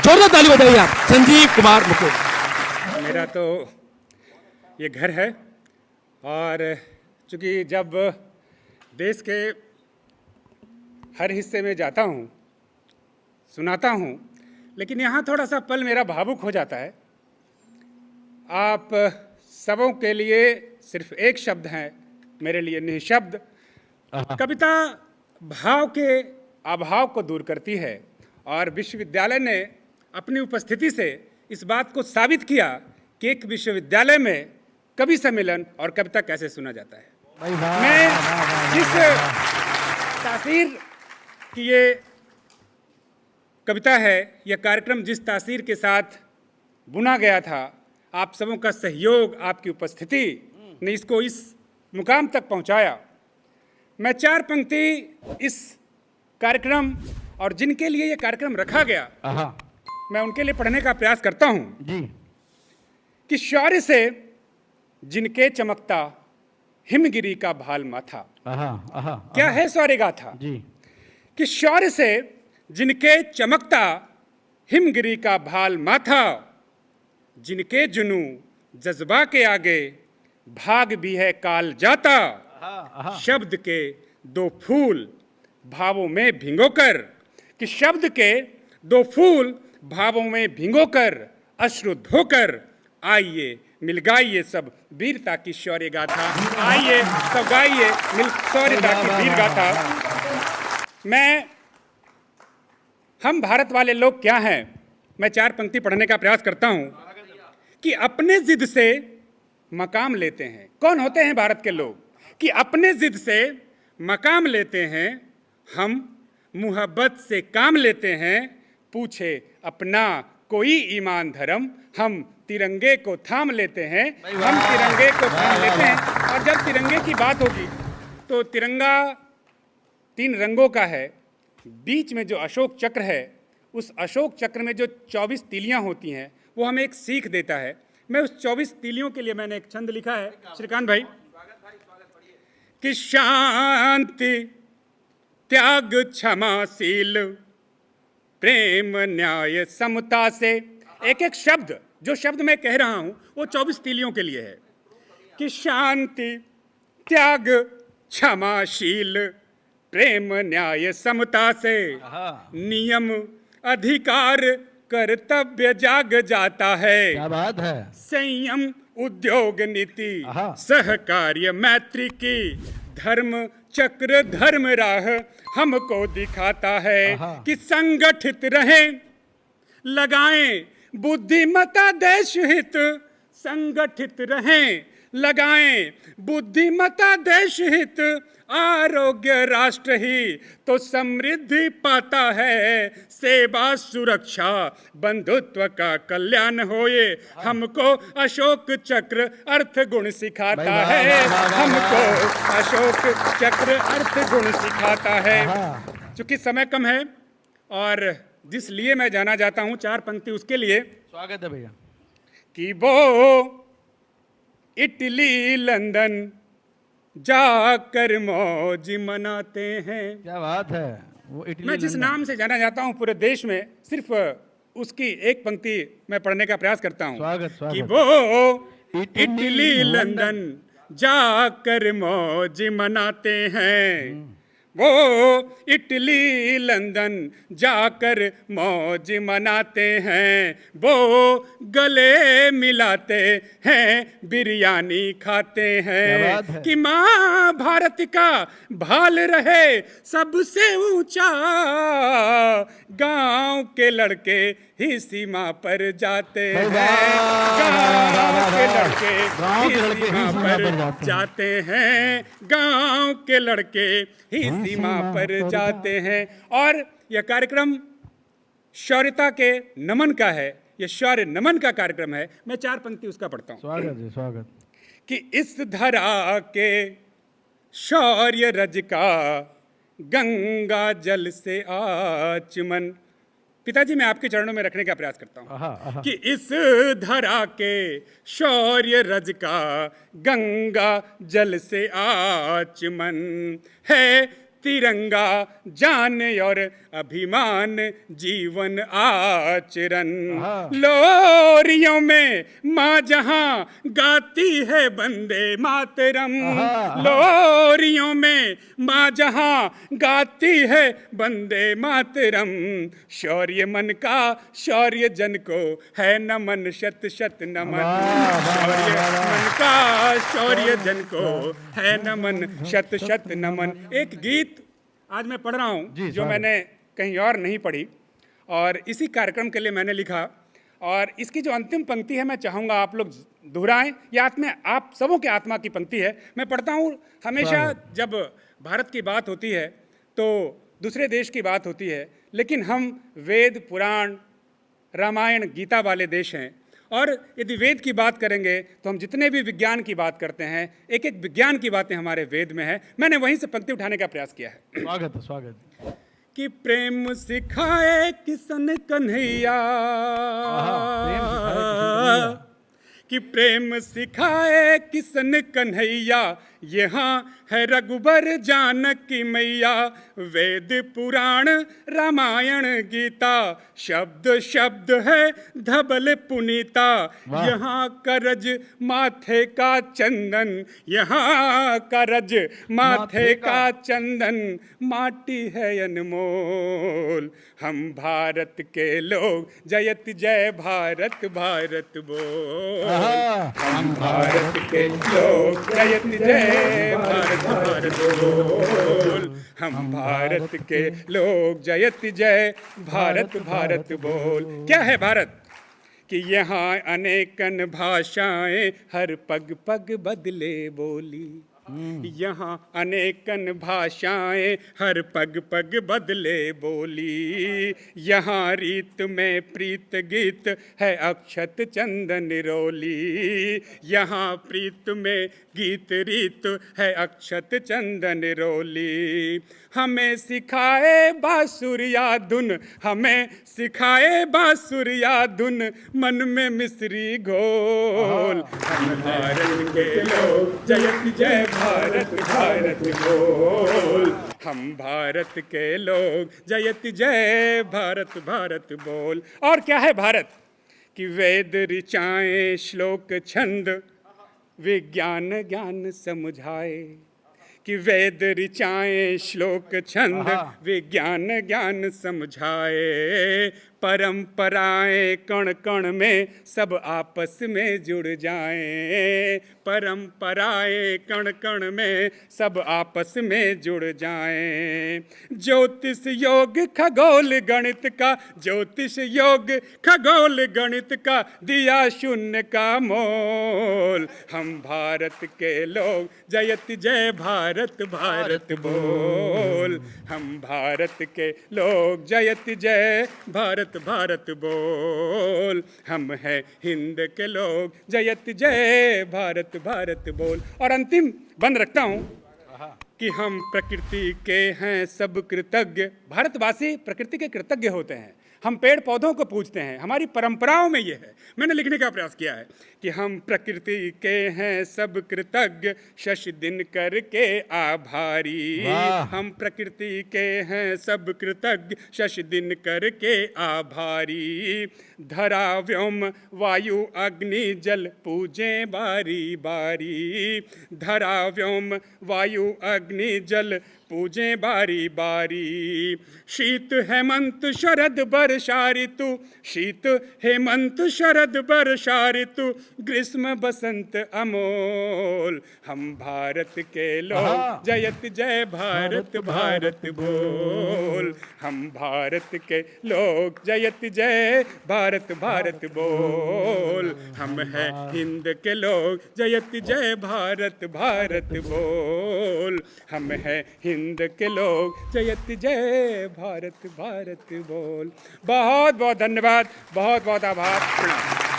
जोरदार ताली बजाइए आप संजीव कुमार मुकुंद। मेरा तो ये घर है और चूंकि जब देश के हर हिस्से में जाता हूँ सुनाता हूँ, लेकिन यहाँ थोड़ा सा पल मेरा भावुक हो जाता है। आप सबों के लिए सिर्फ एक शब्द है, मेरे लिए निःशब्द। कविता भाव के अभाव को दूर करती है और विश्वविद्यालय ने अपनी उपस्थिति से इस बात को साबित किया कि एक विश्वविद्यालय में कवि सम्मेलन और कविता कैसे सुना जाता है। मैं जिस तासीर की ये कविता है, यह कार्यक्रम जिस तासीर के साथ बुना गया था, आप सबों का सहयोग, आपकी उपस्थिति ने इसको इस मुकाम तक पहुंचाया। मैं चार पंक्ति इस कार्यक्रम और जिनके लिए ये कार्यक्रम रखा गया, मैं उनके लिए पढ़ने का प्रयास करता हूं जी। कि शौर्य से जिनके चमकता हिमगिरी का भाल माथा। क्या है शौर्य गाथा जी। कि शौर्य से जिनके चमकता हिमगिरी का भाल माथा, जिनके जुनू जज्बा के आगे भाग भी है काल जाता। शब्द के दो फूल भावों में भिगोकर, कि शब्द के दो फूल भावों में भिगोकर अश्रु धोकर आइए मिल गाइए सब वीरता की शौर्य गाथा। आइए सब गाइए मिल शौर्यता की वीर गाथा। हम भारत वाले लोग क्या हैं, मैं चार पंक्ति पढ़ने का प्रयास करता हूं कि अपने जिद से मकाम लेते हैं। कौन होते हैं भारत के लोग कि अपने जिद से मकाम लेते हैं, हम मुहब्बत से काम लेते हैं। पूछे अपना कोई ईमान धर्म, हम तिरंगे को थाम लेते हैं। हम तिरंगे को थाम लेते हैं। और जब तिरंगे की बात होगी तो तिरंगा 3 रंगों का है। बीच में जो अशोक चक्र है, उस अशोक चक्र में जो 24 तीलियां होती हैं, वो हमें एक सीख देता है। मैं उस 24 तीलियों के लिए मैंने एक छंद लिखा है, श्रीकांत भाई, कि शांति त्याग क्षमाशील प्रेम न्याय समता से। एक एक शब्द, जो शब्द मैं कह रहा हूं, वो 24 तीलियों के लिए है कि शांति त्याग क्षमाशील प्रेम न्याय समता से, नियम अधिकार कर्तव्य जाग जाता है। क्या बात है। संयम उद्योग नीति सहकार्य मैत्री की, धर्म चक्र धर्म राह हमको दिखाता है कि संगठित रहें लगाएं बुद्धिमता देश हित। संगठित रहें लगाएं बुद्धिमता देश हित, आरोग्य राष्ट्र ही तो समृद्धि पाता है। सेवा सुरक्षा बंधुत्व का कल्याण होए, हमको अशोक चक्र अर्थ गुण सिखाता है। हमको अशोक चक्र अर्थ गुण सिखाता है। चूंकि समय कम है और जिस लिए मैं जाना जाता हूं, चार पंक्ति उसके लिए। स्वागत है भैया। कि वो इटली लंदन जाकर मौज मनाते हैं। क्या बात है। वो इटली मैं जिस नाम से जाना जाता हूं पूरे देश में, सिर्फ उसकी एक पंक्ति मैं पढ़ने का प्रयास करता हूं। स्वागत। कि वो इटली लंदन जाकर मौज मनाते हैं। वो इटली लंदन जाकर मौज मनाते हैं। वो गले मिलाते हैं बिरयानी खाते हैं। कि माँ भारत का भाल रहे सबसे ऊंचा, गांव के लड़के ही सीमा पर जाते हैं। गांव के लड़के ही सीमा पर जाते हैं। गांव के लड़के ही सीमा पर जाते हैं। और यह कार्यक्रम शौर्यता के नमन का है, यह शौर्य नमन का कार्यक्रम है। मैं चार पंक्ति उसका पढ़ता हूं। स्वागत है। स्वागत। कि इस धरा के शौर्य रज का गंगा जल से आचमन। पिताजी, मैं आपके चरणों में रखने का प्रयास करता हूं कि इस धरा के शौर्य रज का गंगा जल से आचमन है। तिरंगा जान और अभिमान जीवन आचरण। लोरियों में माँ जहाँ गाती है वंदे मातरम, लोरियों में माँ जहाँ गाती है वंदे मातरम। शौर्य मन का शौर्य जन को है नमन, शत शत नमन। शौर्य मन का शौर्य जन को है नमन, शत शत नमन। एक गीत आज मैं पढ़ रहा हूँ जो मैंने कहीं और नहीं पढ़ी और इसी कार्यक्रम के लिए मैंने लिखा, और इसकी जो अंतिम पंक्ति है मैं चाहूँगा आप लोग दोहराएं। ये आत्मा आप सबों के आत्मा की पंक्ति है। मैं पढ़ता हूँ। हमेशा जब भारत की बात होती है तो दूसरे देश की बात होती है, लेकिन हम वेद पुराण रामायण गीता वाले देश हैं, और यदि वेद की बात करेंगे तो हम जितने भी विज्ञान की बात करते हैं, एक एक विज्ञान की बातें हमारे वेद में है। मैंने वहीं से पंक्ति उठाने का प्रयास किया है। स्वागत है, स्वागत है। कि प्रेम सिखाए किसन कन्हैया, कि प्रेम सिखाए किसन कन्हैया, यहाँ है रघुबर जानकी मैया। वेद पुराण रामायण गीता, शब्द शब्द है धबल पुनीता। यहाँ करज माथे का चंदन, यहाँ करज माथे का चंदन, माटी है अनमोल। हम भारत के लोग जयत जय भारत भारत बोल। हम भारत के लोग जयत जय भारत भारत बोल। हम भारत के लोग जयत जय भारत भारत बोल। क्या है भारत? कि यहाँ अनेकन भाषाएं हर पग पग बदले बोली। यहाँ अनेकन भाषाएं हर पग पग बदले बोली। यहाँ रीत में प्रीत गीत है अक्षत चंदन रोली। यहाँ प्रीत में गीत रीत है अक्षत चंदन रोली। हमें सिखाए बांसुरिया धुन, हमें सिखाए बांसुरिया धुन, मन में मिस्री घोल। हम भारत के लोग जयत जय भारत भारत बोल। हम भारत के लोग जयत जय भारत भारत बोल। और क्या है भारत? कि वेद ऋचाएं श्लोक छंद विज्ञान ज्ञान समझाए। कि वेद ऋचाएं श्लोक छंद विज्ञान ज्ञान समझाए। परंपराएं कण कण में सब आपस में जुड़ जाएं। परंपराएं कण कण में सब आपस में जुड़ जाएं। ज्योतिष योग खगोल गणित का, ज्योतिष योग खगोल गणित का दिया शून्य का मोल। हम भारत के लोग जयत जय भारत भारत बोल। हम भारत के लोग जयत जय भारत भारत बोल। हम हैं हिंद के लोग जयत जय भारत भारत बोल। और अंतिम बंद रखता हूं कि हम प्रकृति के हैं सब कृतज्ञ। भारतवासी प्रकृति के कृतज्ञ होते हैं। हम पेड़ पौधों को पूजते हैं, हमारी परंपराओं में ये है। मैंने लिखने का प्रयास किया है कि हम प्रकृति के हैं सब कृतज्ञ, शश दिन करके आभारी। हम प्रकृति के हैं सब कृतज्ञ, शश दिन करके आभारी। धरा व्योम वायु अग्नि जल पूजें बारी बारी। धरा व्योम वायु अग्नि जल पूजें बारी बारी। शीत हेमंत शरद वर्षा ऋतु, शीत हेमंत शरद वर्षा ऋतु, ग्रीष्म बसंत अमोल। हम भारत के लोग जयत जय भारत भारत बोल। हम भारत के लोग जयत जय भारत भारत बोल। हम हैं हिंद के लोग जयत जय भारत भारत बोल। हम हैं हिंद के लोग जयत जय भारत भारत बोल। बहुत बहुत धन्यवाद, बहुत बहुत आभार, प्रणाम।